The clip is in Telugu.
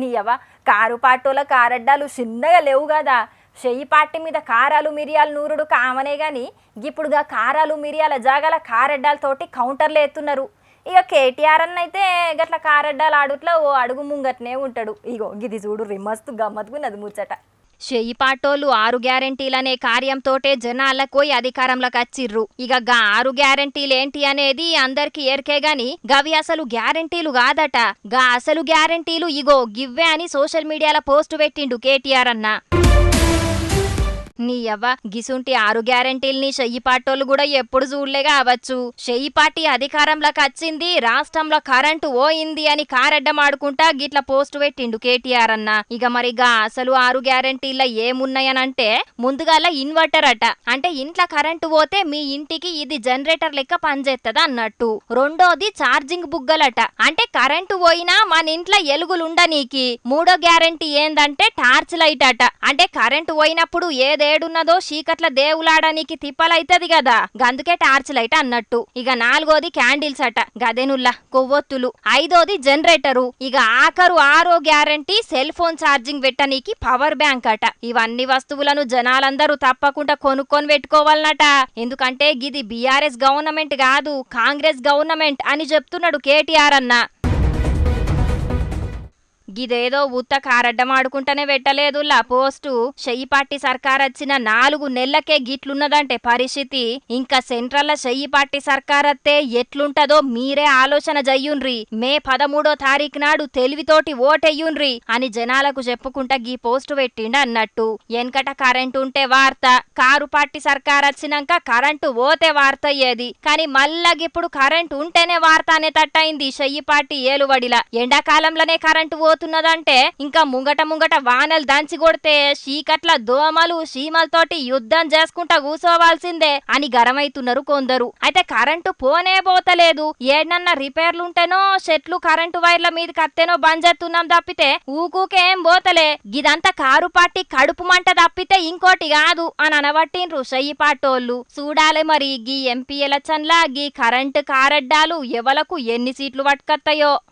నీయవ్వ కారు పాటోల కారడ్డాలు చిన్నగా లేవు కదా. చెయ్యి పార్టీ మీద కారాలు మిరియాలు నూరుడు కామనే గాని ఇప్పుడుగా కారాలు మిరియాల జాగాల కారడ్డాలతోటి కౌంటర్లు ఎత్తున్నారు. ఇక కేటీఆర్ అన్నైతే గట్ల కారడ్డాలు ఆడుట్లా ఓ అడుగు ముంగట్నే ఉంటాడు. ఇగో గిది చూడు మస్తు గమ్మత్తుకున్నది ముచ్చట. చెయ్యి పాటోళ్ళు 6 గ్యారెంటీలనే కార్యంతోటే జనాలకోయి అధికారంలోకి వచ్చిర్రు. ఇక గా 6 గ్యారెంటీలేంటి అనేది అందరికి ఎరికే గాని గవి అసలు గ్యారెంటీలు కాదట. గా అసలు గ్యారెంటీలు ఇగో గివ్వే అని సోషల్ మీడియాలో పోస్టు పెట్టిండు కేటీఆర్ అన్న. నీయవ్వ గిసుంటి 6 గ్యారెంటీల్ని చెయ్యి పాటోళ్ళు కూడా ఎప్పుడు చూడలే కావచ్చు. చెయ్యి పార్టీ అధికారంలోకి వచ్చింది, రాష్ట్రంలో కరెంటు పోయింది అని కారడ్డమాడుకుంటా గిట్ల పోస్టు పెట్టిండు కేటీఆర్ అన్న. ఇక మరిగా అసలు 6 గ్యారెంటీల ఏమున్నాయనంటే ముందుగాల ఇన్వర్టర్ అట. అంటే ఇంట్లో కరెంటు పోతే మీ ఇంటికి ఇది జనరేటర్ లెక్క పనిచేస్తది అన్నట్టు. రెండోది ఛార్జింగ్ బుగ్గలట. అంటే కరెంటు పోయినా మన ఇంట్లో ఎలుగులుండనీకి. మూడో గ్యారెంటీ ఏందంటే టార్చ్ లైట్ అట. అంటే కరెంటు పోయినప్పుడు ఏడున్నదో చీకట్ల దేవులాడానికి తిప్పలైతది కదా, గందుకే టార్చ్ లైట్ అన్నట్టు. ఇక 4వది క్యాండిల్స్ అట, గదెనుల్లా కొవ్వొత్తులు. 5వది జనరేటరు. ఇక ఆఖరు 6వ గ్యారెంటీ సెల్ ఫోన్ ఛార్జింగ్ పెట్టనీకి పవర్ బ్యాంక్ అట. ఇవన్నీ వస్తువులను జనాలందరూ తప్పకుండా కొనుక్కొని పెట్టుకోవాలనట. ఎందుకంటే గిది బీఆర్ఎస్ గవర్నమెంట్ కాదు, కాంగ్రెస్ గవర్నమెంట్ అని చెప్తున్నాడు కేటీఆర్ అన్న. గిదేదో ఉత్త కారడ్డమాడుకుంటేనే పెట్టలేదులా పోస్టు. చెయ్యి పార్టీ సర్కార్ వచ్చిన 4 నెలలకే గిట్లున్నదంటే పరిస్థితి. ఇంకా సెంట్రల్ చెయ్యి పార్టీ సర్కార్ అత్తే ఎట్లుంటదో మీరే ఆలోచన జయ్యుండ్రి. మే 13వ తారీఖు నాడు తెలివితోటి ఓటెయ్యుండ్రి అని జనాలకు చెప్పుకుంటా గీ పోస్టు పెట్టిండు అన్నట్టు. ఎన్కట కరెంటు ఉంటే వార్త, కారు పార్టీ సర్కార్ వచ్చినాక కరెంటు పోతే వార్త అయ్యేది. కానీ మళ్ళగిప్పుడు కరెంటు ఉంటేనే వార్త అనే తట్టయింది చెయ్యి పార్టీ ఏలుబడిలా. ఎండాకాలంలోనే కరెంటు న్నదంటే ఇంకా ముంగట వానలు దంచి కొడితే చీకట్ల దోమలు చీమలతోటి యుద్ధం చేసుకుంటా కూసోవాల్సిందే అని గరమైతున్నారు కొందరు. అయితే కరెంటు పోనే పోతలేదు. ఏడన్నా రిపేర్లుంటేనో చెట్లు కరెంటు వైర్ల మీద కత్తేనో బంద్ చేస్తున్నాం తప్పితే ఊకూకేం పోతలే. గిదంతా కారు పార్టీ కడుపు మంట తప్పితే ఇంకోటి కాదు అని అనబట్టిండ్రు చెయ్యి పాటోళ్ళు. చూడాలి మరి గీ ఎంపీ ఎలక్షన్లా గీ కరెంటు కారడ్డాలు ఎవలకు ఎన్ని సీట్లు పట్టుకత్తాయో.